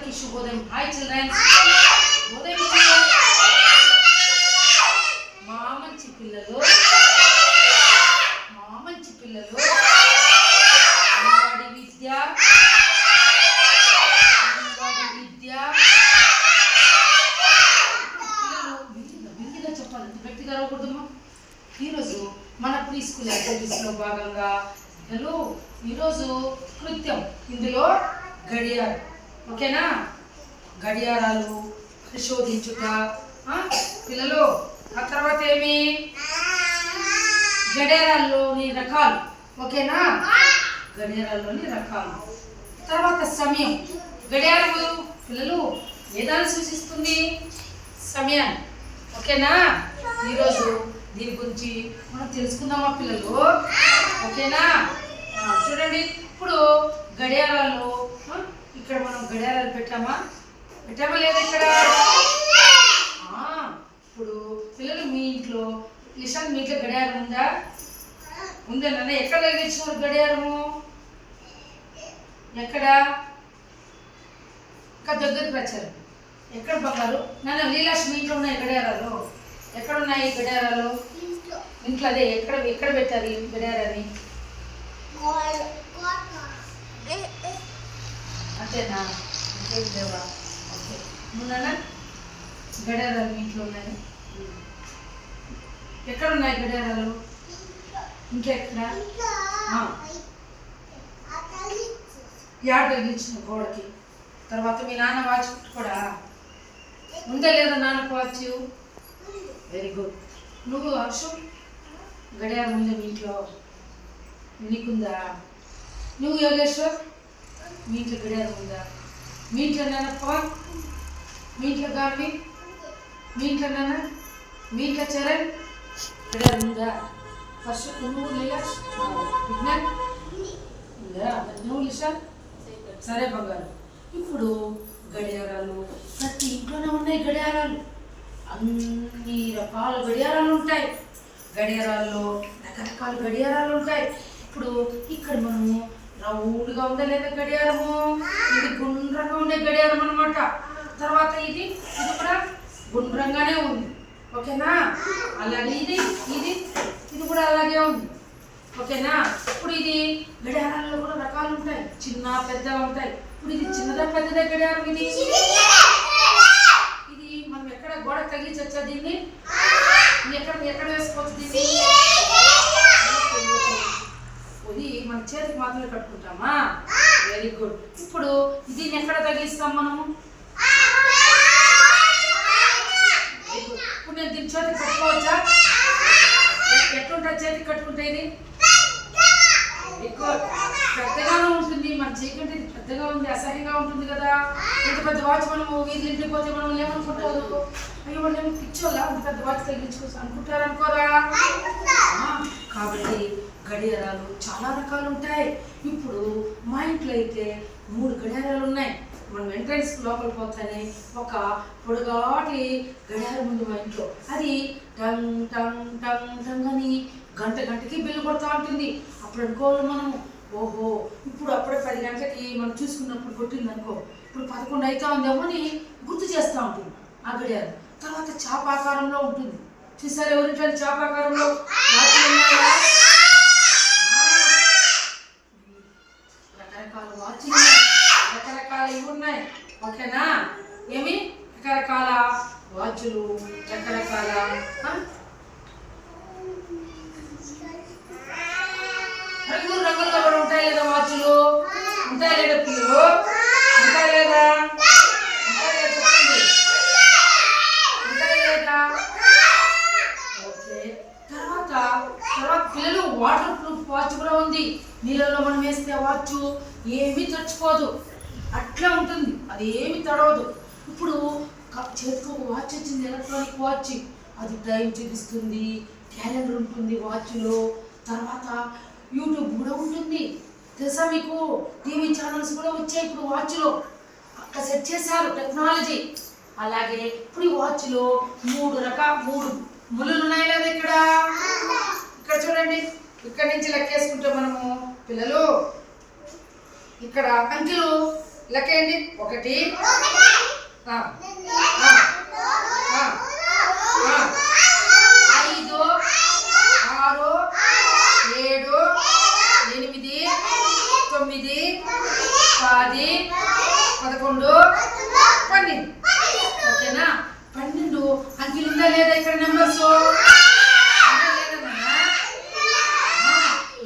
అందరికీ శుభోదయం. Hi children's. ఉదయం మా మంచి పిల్లలు అంగన్వాడీ విద్య పిల్లలు చెప్పాలి, గట్టిగా రాకూడదమ్మా. ఈరోజు మన ప్రీ స్కూల్ యాక్టివిటీస్లో భాగంగా పిల్లలు ఈరోజు కృత్యం, ఇందులో గడియారం, ఓకేనా? గడియారాలు పరిశోధించుట పిల్లలు. ఆ తర్వాత ఏమి గడియారాల్లోని రకాలు, ఓకేనా? గడియారాల్లోని రకాలు. తర్వాత సమయం. గడియారము పిల్లలు ఏదాన్ని సూచిస్తుంది? సమయాన్ని, ఓకేనా? ఈరోజు దీని గురించి మనం తెలుసుకుందామా పిల్లలు, ఓకేనా? చూడండి, ఇప్పుడు గడియారాలు ఇక్కడ మనం గడియారాలు పెట్టామా లేదా ఇక్కడ? ఇప్పుడు పిల్లలు మీ ఇంట్లో లిషన్, మీ ఇంట్లో గడియారం ఉందా? ఉందన్న. ఎక్కడ తగిలించినారు గడియారము? ఎక్కడ? ఇంకా దగ్గరికి వచ్చారు. ఎక్కడ బంగారు? నాన్న లీలాష్, మీ ఇంట్లో ఉన్నాయి గడియారాలు? ఎక్కడ ఉన్నాయి గడియారాలు? ఇంట్లో. అదే ఎక్కడ పెట్టారు ఈ గడియారాన్ని? అంతేనా? ఇంకేం లేవా? ఓకే. నువ్వునా గడియారాలు మీ ఇంట్లో ఉన్నాయి? ఎక్కడ ఉన్నాయి గడియారాలు? ఇంట్లో ఎక్కడ? యాడ్ తగిలించిన గోడకి. తర్వాత మీ నాన్న వాచ్ కూడా ఉందా లేదా? నాన్నకు వాచ్? Very good. నువ్వు హర్షు గడియారం ఉందా మీ ఇంట్లో? నీకుందా? నువ్వు యోగేశ్వర్ మీ ఇంట్లో గడియారం ఉందా? మీ ఇంట్లో నాన్న పవన్? మీ ఇంట్లో గార్వి? మీ ఇంట్లో నాన్న? మీ ఇంట్లో చరణ్ గడియారం ఉందా? ఫస్ట్ నువ్వు లీలాష్, విజ్ఞాన్ ఉందా? నువ్వు లిషా? సరే బంగారు. ఇప్పుడు గడియారాలు ప్రతి ఇంట్లోనే ఉన్నాయి. గడియారాలు అన్ని రకాల గడియారాలు ఉంటాయి. గడియారాల్లో రకరకాల గడియారాలు ఉంటాయి. ఇప్పుడు ఇక్కడ మనము రౌండ్గా ఉందా లేదా గడియారము? ఇది గుండ్రంగా ఉండే గడియారం అనమాట. తర్వాత ఇది కూడా గుండ్రంగానే ఉంది, ఓకేనా? అలాగే ఇది కూడా అలాగే ఉంది, ఓకేనా? ఇప్పుడు ఇది గడియారాల్లో కూడా రకాలు ఉంటాయి, చిన్న పెద్ద ఉంటాయి. ఇప్పుడు ఇది చిన్నదా పెద్దదా గడియారం? ఇది మనం ఎక్కడ గోడ తగిలించచ్చా దీన్ని? ఎక్కడ వేసుకోవచ్చు దీన్ని? ఇది మన చేతికి మాత్రమే కట్టుకుంటామా? Very good. ఇప్పుడు దీన్ని ఎక్కడ తగిలిస్తాం మనము? ఇప్పుడు నేను దీన్ని చేతికి కట్టుకోవచ్చా? ఎట్లుంటుంది చేతికి కట్టుకుంటే? ఇది ఎక్కువ పెద్దగానే ఉంటుంది. మన చేయకంటే ఇది పెద్దగా ఉంది, అసహ్యంగా ఉంటుంది కదా. ఇంత పెద్ద వాచ్ మనము వీధులు ఇంటికి పోతే మనం ఏమనుకుంటారు? అయ్యో వాళ్ళు ఏమో పిచ్చోళ్ళ అంత పెద్ద వాచ్ తగిలించుకోవచ్చు అనుకుంటారు, అనుకోరా? కాబట్టి గడియారాలు చాలా రకాలు ఉంటాయి. ఇప్పుడు మా ఇంట్లో అయితే 3 గడియారాలు ఉన్నాయి. మనం ఎంట్రన్స్ లోపల పోతానే ఒక పొడగాటి గడియారం ఉంది మా ఇంట్లో. అది టంగ్ టంగ్ టంగ్ టంగ్ అని గంటకి బిల్లు కొడుతూ ఉంటుంది. అప్పుడు అనుకోవాలి మనము, ఓహో ఇప్పుడు అప్పుడే 10 గంటలకి మనం చూసుకున్నప్పుడు కొట్టింది అనుకో, ఇప్పుడు 11 అవుతా ఉందేమో అని గుర్తు చేస్తూ ఉంటుంది ఆ గడియారం. తర్వాత చాపాకారంలో ఉంటుంది. చూసారు ఎవరింట్లో చాపాకారంలో రకరకాల వాచ్లు ఉన్నాయి, రకరకాల ఇవి ఉన్నాయి, ఓకేనా? ఏమి రకరకాల వాచ్లు, రకరకాల రంగులుగా కూడా ఉంటాయి లేదా? వాచ్లు ఉంటాయి లేదా పిల్లలు? ఉంటాయి లేదా? చెప్పండి, ఉంటాయి లేదా? ఓకే. తర్వాత పిల్లలు వాటర్ ప్రూఫ్ వాచ్ కూడా ఉంది. నీళ్ళలో మనం వేస్తే వాచ్ ఏమీ తడిచిపోదు, అట్లా ఉంటుంది, అది ఏమి తడవదు. ఇప్పుడు చేతికి ఒక వాచ్ వచ్చింది, ఎలక్ట్రానిక్ వాచ్. అది టైం చూపిస్తుంది, క్యాలెండర్ ఉంటుంది వాచ్లో. తర్వాత యూట్యూబ్ కూడా ఉంటుంది, తెలుసా మీకు? టీవీ ఛానల్స్ కూడా వచ్చాయి ఇప్పుడు వాచ్లో. అక్కడ సెట్ చేశారు టెక్నాలజీ. అలాగే ఇప్పుడు ఈ వాచ్లో 3 ముళ్ళు ఉన్నాయి లేదా? ఇక్కడ చూడండి, ఇక్కడ నుంచి లెక్కేసుకుంటే మనము పిల్లలు ఇక్కడ అంకెలు లెక్కేయండి. 1 5 6 7 8 9 10 11 12. ఓకేనా? 12 అంకెలు ఉందా లేదా ఇక్కడ నెంబర్స్?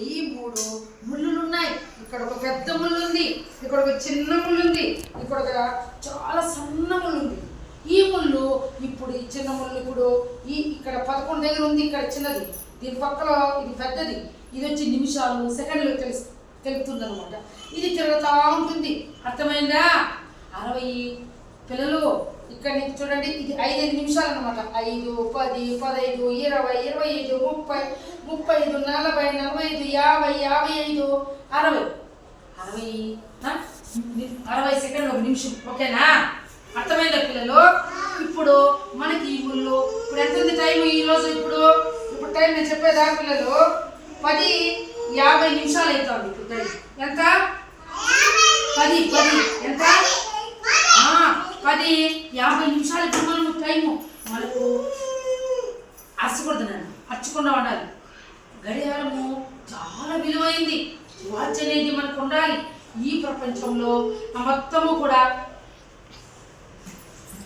ఈ 3 ముళ్ళులు ఉన్నాయి. ఇక్కడ ఒక పెద్ద ముళ్ళు ఉంది, ఇక్కడ ఒక చిన్న ముళ్ళు ఉంది, ఇక్కడ ఒక చాలా సన్న ముళ్ళు ఉంది. ఈ ముళ్ళు ఇప్పుడు ఈ చిన్న ముళ్ళు ఇప్పుడు ఇక్కడ 11 దగ్గర ఉంది, ఇక్కడ చిన్నది, దీని పక్కలో ఇది పెద్దది. ఇది వచ్చి నిమిషాలు సెకండ్లు తెలుపుతుంది అనమాట. ఇది తిరుగుతూ ఉంటుంది. అర్థమైందా? 60 పిల్లలు ఇక్కడ నుంచి చూడండి, ఇది 5 నిమిషాలు అనమాట. 5 10 15 20 25 30 35 40 45 50 55 60 సెకండ్లు 1 నిమిషం. ఓకేనా? అర్థమైందా పిల్లలు? ఇప్పుడు మనకి ఈ ఊళ్ళో ఇప్పుడు ఎంత ఉంది టైం ఈరోజు? ఇప్పుడు టైం నేను చెప్పేదా పిల్లలు? 10:50 నిమిషాలు అవుతుంది. ఇప్పుడు టైం ఎంత? 10 ఎంత? 10:50 నిమిషాలు. ఇప్పుడు మనము టైము మనకు అరచకూడదు, నన్ను అరచకుండా ఉండాలి. గడియారము చాలా విలువైంది. వాచ్ అనేది మనకు ఉండాలి. ఈ ప్రపంచంలో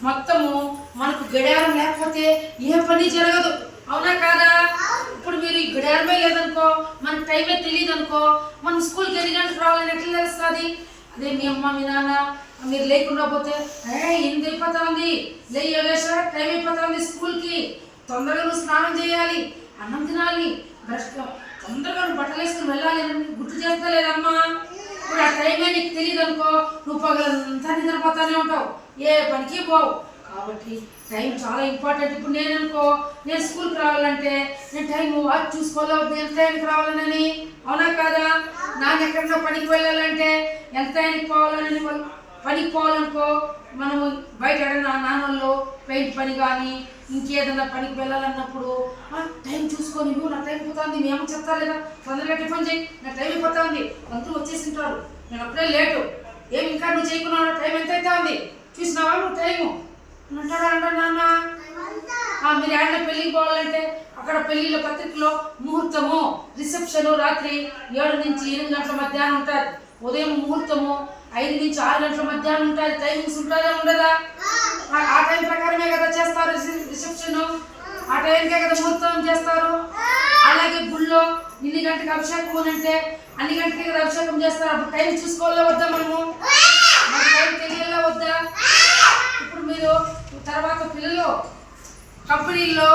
మొత్తము మనకు గడియారం లేకపోతే ఏ పని జరగదు. అవునా కాదా? ఇప్పుడు మీరు ఈ గడియారమే లేదనుకో, మనకు టైమే తెలియదు అనుకో, మనం స్కూల్కి ఎన్ని గంటలకు రావాలని ఎట్లా తెలుస్తుంది? అదే మీ అమ్మ మీ నాన్న మీరు లేకుండా పోతే 8 అయిపోతా ఉంది, లేవేశా టైం అయిపోతా ఉంది స్కూల్కి, తొందరగా నువ్వు స్నానం చేయాలి, అన్నం తినాలి, తొందరగా నువ్వు బట్టలు వేసుకుని వెళ్ళాలి అని గుర్తు చేస్తా లేదమ్మా. ఇప్పుడు ఆ టైమే నీకు తెలియదు అనుకో, నువ్వు పగలంతా నిద్రపోతానే ఉంటావు, ఏ పనికి పోవు. కాబట్టి టైం చాలా ఇంపార్టెంట్. ఇప్పుడు నేను స్కూల్కి రావాలంటే నేను టైం వాచ్ చూసుకోవాలి, ఎంత టైంకి రావాలని. అవునా కాదా? నాన్న ఎక్కడన్నా పనికి వెళ్ళాలంటే ఎంత టైంకి పోవాలని, పనికి పోవాలనుకో మనం బయట నాన్నల్లో పెయింట్ పని కానీ ఇంకేదన్నా పనికి వెళ్ళాలన్నప్పుడు టైం చూసుకొని, నువ్వు నా టైం పోతుంది, మీ అమ్మ చెప్తా లేదా, తొందరగా టిఫిన్ చేయి, నా టైం అయిపోతుంది, అందరూ వచ్చేసింటారు, నేను అప్పుడే లేటు, ఏమి ఇంకా నువ్వు చేయకున్నావు, టైం ఎంత అవుతుంది చూసినావా నువ్వు టైము అంటారా? నాన్న మీరు ఏడన్నా పెళ్ళికి పోవాలంటే అక్కడ పెళ్లిళ్ళ పత్రికలో ముహూర్తము రిసెప్షన్ రాత్రి 7 నుంచి 8 గంటల మధ్యాహ్నం ఉంటుంది. ఉదయం ముహూర్తము 5 నుంచి 6 గంటల మధ్యాహ్నం ఉంటుంది. టైమింగ్స్ ఉంటుందా ఉండదా? ఆ టైం ప్రకారమే కదా చేస్తారు రిసెప్షన్, ఆ టైంకే కదా ముహూర్తం చేస్తారు. అలాగే గుళ్ళో ఇన్ని గంటలకు అభిషేకం అంటే అన్ని గంటలకే కదా అభిషేకం చేస్తారు. అప్పుడు టైం చూసుకోవాలా వద్దా? మనము మన టైం తెలియాలా వద్దా? ఇప్పుడు మీరు తర్వాత పిల్లలు కంపెనీల్లో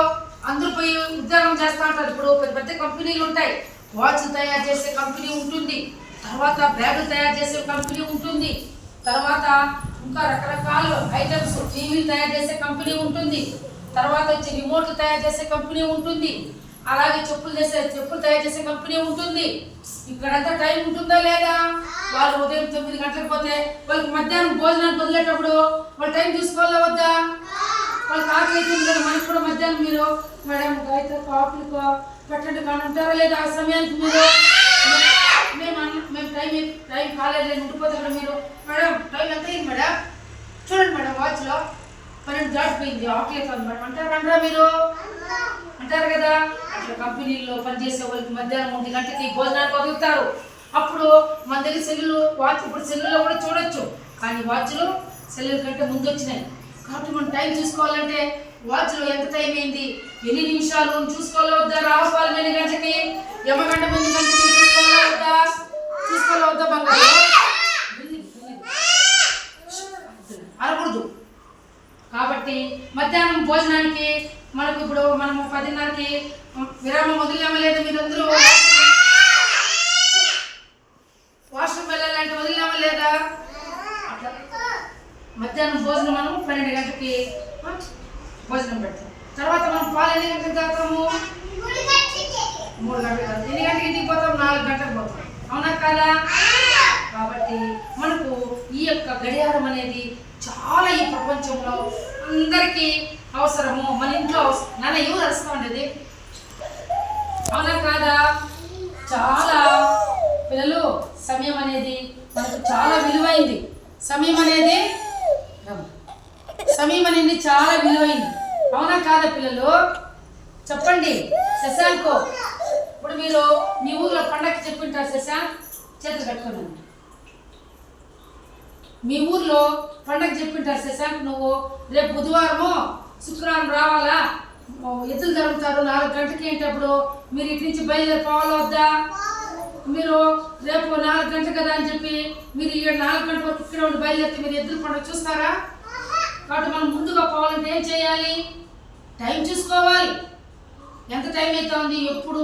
అందరూ పోయి ఉద్యోగం చేస్తూ ఉంటారు. ఇప్పుడు పెద్ద పెద్ద కంపెనీలు ఉంటాయి, వాచ్ తయారు చేసే కంపెనీ ఉంటుంది, తర్వాత బ్యాగులు తయారు చేసే కంపెనీ ఉంటుంది, తర్వాత ఇంకా రకరకాల ఐటమ్స్ టీవీలు తయారు చేసే కంపెనీ ఉంటుంది, తర్వాత వచ్చి రిమోట్లు తయారు చేసే కంపెనీ ఉంటుంది, అలాగే చెప్పులు తయారు చేసే కంపెనీ ఉంటుంది. ఇక్కడంతా టైం ఉంటుందా లేదా? వాళ్ళు ఉదయం 9 గంటలకు పోతే వాళ్ళకి మధ్యాహ్నం భోజనాన్ని వదిలేటప్పుడు వాళ్ళు టైం చూసుకోవాలా వద్దా? వాళ్ళకి ఆకలి అవుతుంది కదా, మనకు కూడా మధ్యాహ్నం మీరు మేడం అయితే కాఫీలు పెట్టండి కానీ ఉంటారా లేదా? ఆ సమయానికి మీరు మేము టైం కాలేజీలో ఉండిపోతే కూడా మీరు మేడం టైం ఎంత అయింది మేడం, చూడండి మేడం వాచ్లో 12 దాటిపోయింది, ఆకలి అవుతుంది మేడం అంటారా? మీరు అంటారు కదా. అట్లా కంపెనీల్లో పనిచేసే వాళ్ళకి మధ్యాహ్నం 1 గంటకి భోజనానికి వదులుతారు. అప్పుడు మన దగ్గర సెల్లులు వాచ్, ఇప్పుడు సెల్లులో కూడా చూడొచ్చు, కానీ వాచ్లు సెల్లుల కంటే ముందు వచ్చినాయి. కాబట్టి మనం టైం చూసుకోవాలంటే వాచ్లో ఎంత టైం అయింది, ఎన్ని నిమిషాలు చూసుకోవాలా వద్దా? రాహుకాలం ఎన్ని గంటకి, యమగంట 8 గంటకి చూసుకోవాలా వద్దా? బంగారు అనకూడదు. కాబట్టి మధ్యాహ్నం భోజనానికి మనకు ఇప్పుడు మనము 10:30కి విరామం వదిలేమో లేదా? మీరందరూ వాష్రూమ్ వెళ్ళాలంటే వదిలేమో లేదా? అట్లా మధ్యాహ్నం భోజనం మనం 12 గంటలకి భోజనం పెడతాం. తర్వాత మనం పాలు ఎన్ని గంటలకు తాగుతాము? 3 గంటలకు. ఎన్ని గంటకి ఇంటికి పోతాం? 4 గంటలకు పోతాం. అవునా కాదా? కాబట్టి మనకు ఈ యొక్క గడియారం అనేది చాలా ఈ ప్రపంచంలో అందరికీ అవసరము. మన ఇంట్లో అవసరం. నాన్న ఎవరు అరుస్తా ఉండేది? అవునా కాదా? చాలా పిల్లలు సమయం అనేది మనకు చాలా విలువైంది. సమయం అనేది సమయం అనేది చాలా విలువైంది. అవునా కాదా పిల్లలు? చెప్పండి. శశాంక్, ఇప్పుడు మీరు మీ ఊర్లో పండగకి చెప్పింటారు. శశాంక్ చేతులు కట్టుకున్నాను. మీ ఊర్లో పండగ చెప్పింటారు. శశాంక్, నువ్వు రేపు బుధవారము శుక్రవారం రావాలా, ఎద్దులు జరుగుతారు 4 గంటలకి. ఏంటప్పుడు మీరు ఇటు నుంచి బయలుదేరిపోవాలా వద్దా? మీరు రేపు 4 గంటలు కదా అని చెప్పి మీరు 4 గంటల వరకు ఇక్కడ ఉండి బయలుదేరితే మీరు ఎద్దుల పండుగ చూస్తారా? కాబట్టి మనం ముందుగా పోవాలంటే ఏం చేయాలి? టైం చూసుకోవాలి. ఎంత టైం అయితే ఉంది, ఎప్పుడు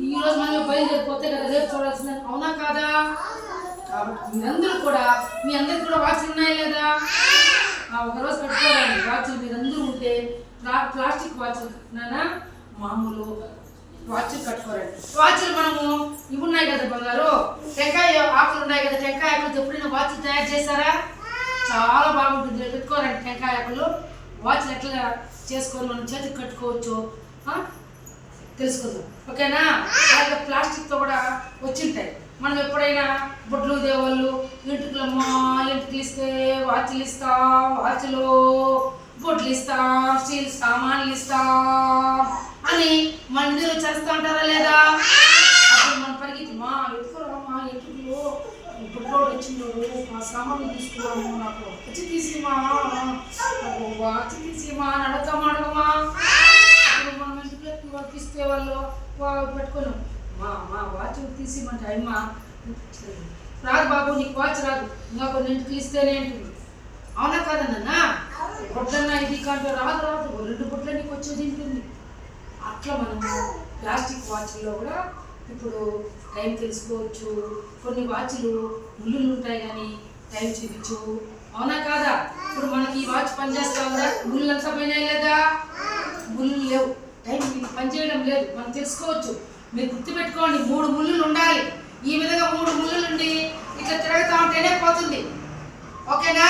ఈరోజు మనం బయలుదేరిపోతే కదా రేపు చూడాల్సింది. అవునా కాదా? కాబట్టి మీరందరూ కూడా, మీ అందరికి కూడా వాచ్లు ఉన్నాయి లేదా? ఒకరోజు పెట్టుకోవాలి వాచ్లు. మీరందరూ ఉంటే ప్లాస్టిక్ వాచ్లు నానా, మామూలు వాచ్లు కట్టుకోరండి. వాచ్లు మనము ఇవి ఉన్నాయి కదా బంగారు, టెంకాయ ఆకులు ఉన్నాయి కదా, టెంకాయ ఆకులతో ఎప్పుడైనా వాచ్లు తయారు చేశారా? చాలా బాగుంటుంది. పెట్టుకోరండి టెంకాయ ఆకులు. వాచ్లు ఎట్లా చేసుకొని మనం చేతికి కట్టుకోవచ్చు తెలుసుకుందాం. ఓకేనా? అలాగే ప్లాస్టిక్తో కూడా వచ్చింటాయి. మనం ఎప్పుడైనా బొడ్లు దేవాళ్ళు ఇంటికి ఇంటికి ఇస్తే వాచ్లు ఇస్తాం, వాచ్లు బొడ్లు ఇస్తాం, స్టీల్ సామాన్లు ఇస్తాం అని మన ఇంటిలో చేస్తూ ఉంటారా లేదా? అప్పుడు మనం పరిగెత్తి మా ఎత్తుకోరా, మా ఇంటిలో బొడ్లో వచ్చిండు, మా సామాన్లు తీసుకున్నాము, నాకు వచ్చి తీసిమా, నాకు వాచ్ తీసిమా అని అడగమా. అప్పుడు మనం ఇంటికి వర్కిస్తే వాళ్ళు పెట్టుకున్నాం, మా వాచ్ తీసిమంటే అమ్మ రాదు బాబు, నీకు వాచ్ రాదు, ఇంకా కొన్ని ఇంటికి ఇస్తేనే ఉంటుంది. అవునా కాదన్నా? బొడ్లన్నా ఇది కాంటో రాదు 2 బొడ్ల నీకు వచ్చేది ఉంటుంది. అట్లా మనము ప్లాస్టిక్ వాచ్లో కూడా ఇప్పుడు టైం తెలుసుకోవచ్చు. కొన్ని వాచ్లు ముళ్ళు ఉంటాయి కానీ టైం చూపించు. అవునా కాదా? ఇప్పుడు మనకి ఈ వాచ్ పనిచేస్తా ఉందా? ముళ్ళు అంతా పోయినాయి లేదా? ముళ్ళు లేవు, టైం పనిచేయడం లేదు. మనం తెలుసుకోవచ్చు. మీరు గుర్తుపెట్టుకోండి, 3 ముళ్ళు ఉండాలి. ఈ విధంగా 3 ముళ్ళు ఉండి ఇట్లా తిరుగుతూ ఉంటేనే పోతుంది. ఓకేనా?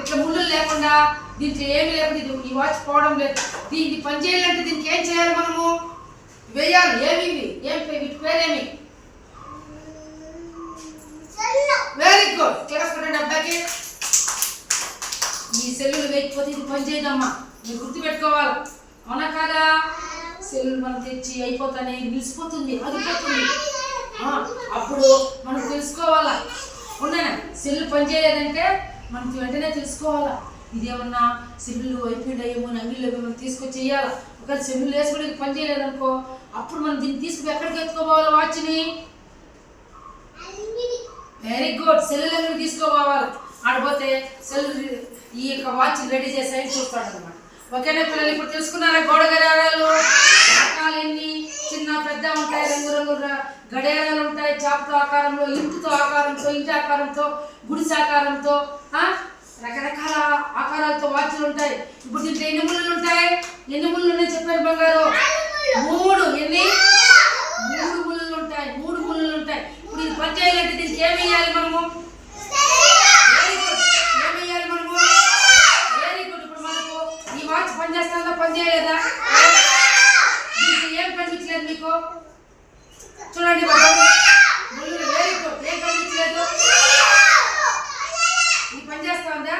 ఇట్లా ముళ్ళు లేకుండా దీంట్లో ఏమి లేకుండా ఈ వాచ్ పోవడం లేదు. దీన్ని పని చేయాలంటే దీనికి ఏం చేయాలి? మనము వేయాలి. ఏమి వీటి పేరేమి? Very good. క్లాస్ కొట్టండి అబ్బాయికి. ఈ సెల్లులు వేయకపోతే ఇది పని చేయదమ్మా, మీరు గుర్తుపెట్టుకోవాలి. అవునా కాదా? సెల్లులు మనం తెచ్చి అయిపోతానే నిలిచిపోతుంది, ఆగిపోతుంది. అప్పుడు మనం తెలుసుకోవాలా. ఉన్నానా సెల్లు పనిచేయలేదంటే మనకి వెంటనే తెలుసుకోవాలా. ఇదేమన్నా సెల్లులు అయిపోయాయేమో అంగిల్లో మనం తీసుకొచ్చి చేయాలా. ఒకవేళ సెల్లులు వేసి కూడా ఇది పని చేయలేదనుకో, అప్పుడు మనం దీన్ని తీసుకుని ఎక్కడికి ఎత్తుకోపోవాలి? వాచ్ని. Very good. సెల్లులు ఎక్కడికి తీసుకోపోవాలి? ఆడిపోతే సెల్లు ఈ యొక్క వాచ్ రెడీ చేసి చూస్తాడు అనమాట. ఓకేనా పిల్లలు? ఇప్పుడు తెలుసుకున్నారా గోడ గడియారాలు రకాలు ఎన్ని? చిన్న పెద్ద ఉంటాయి, రంగురంగు గడియారాలు ఉంటాయి. చాప్తో ఆకారంలో, ఇంటితో ఆకారంతో, ఇంటి ఆకారంతో, గుడిసె ఆకారంతో, రకరకాల ఆకారాలతో వాచ్లు ఉంటాయి. ఇప్పుడు దీంట్లో ఎన్ని ముళ్ళు ఉంటాయి? ఎన్ని ముళ్ళు ఉన్నాయి చెప్పారు బంగారు? 3. ఎన్ని? 3 ముళ్ళు ఉంటాయి. 3 ముళ్ళు ఉంటాయి. ఇప్పుడు ఇది పని చేయాలంటే దీనికి ఏమి వేయాలి మనము? ఏమి వేయాలి మనము? Very good. ఇప్పుడు మనకు ఈ వాచ్ పని చేస్తుందా, పని చేయలేదా? దీనికి ఏం కనిపించలేదు మీకు? చూడండి బాబు, ముళ్ళు. Very good. ఏం కనిపించలేదు? ఇది పని చేస్తా ఉందా?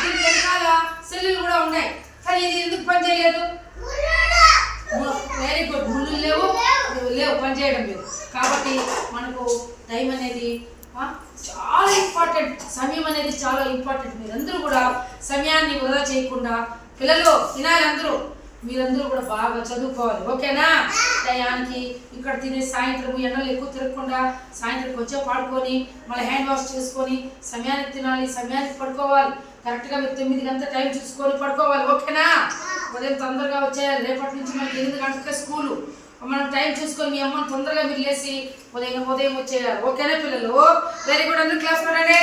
దీనికి వెనకాల సెల్లులు కూడా ఉన్నాయి, కానీ ఇది ఎందుకు పని చేయలేదు? Very good. ముళ్ళు లేవు, పని చేయడం లేదు. కాబట్టి మనకు టైం అనేది చాలా ఇంపార్టెంట్. సమయం అనేది చాలా ఇంపార్టెంట్. మీరందరూ కూడా సమయాన్ని వృధా చేయకుండా, పిల్లలు తినాలి అందరూ, మీరందరూ కూడా బాగా చదువుకోవాలి. ఓకేనా? టయానికి ఇక్కడ తినే సాయంత్రం ఎండలు ఎక్కువ తిరగకుండా సాయంత్రం వచ్చే పాడుకొని మళ్ళీ హ్యాండ్ వాష్ చేసుకొని సమయానికి తినాలి, సమయానికి పడుకోవాలి. కరెక్ట్గా మీరు 9 గంటల టైం చూసుకొని పడుకోవాలి. ఓకేనా? ఉదయం తొందరగా వచ్చేయాలి. రేపటి నుంచి మనకి 8 గంటలకే స్కూలు. మనం టైం చూసుకొని మీ అమ్మని తొందరగా మీరు లేసి ఉదయం వచ్చేయాలి. ఓకేనా పిల్లలు? Very good. అందరూ క్లాస్ పడండి.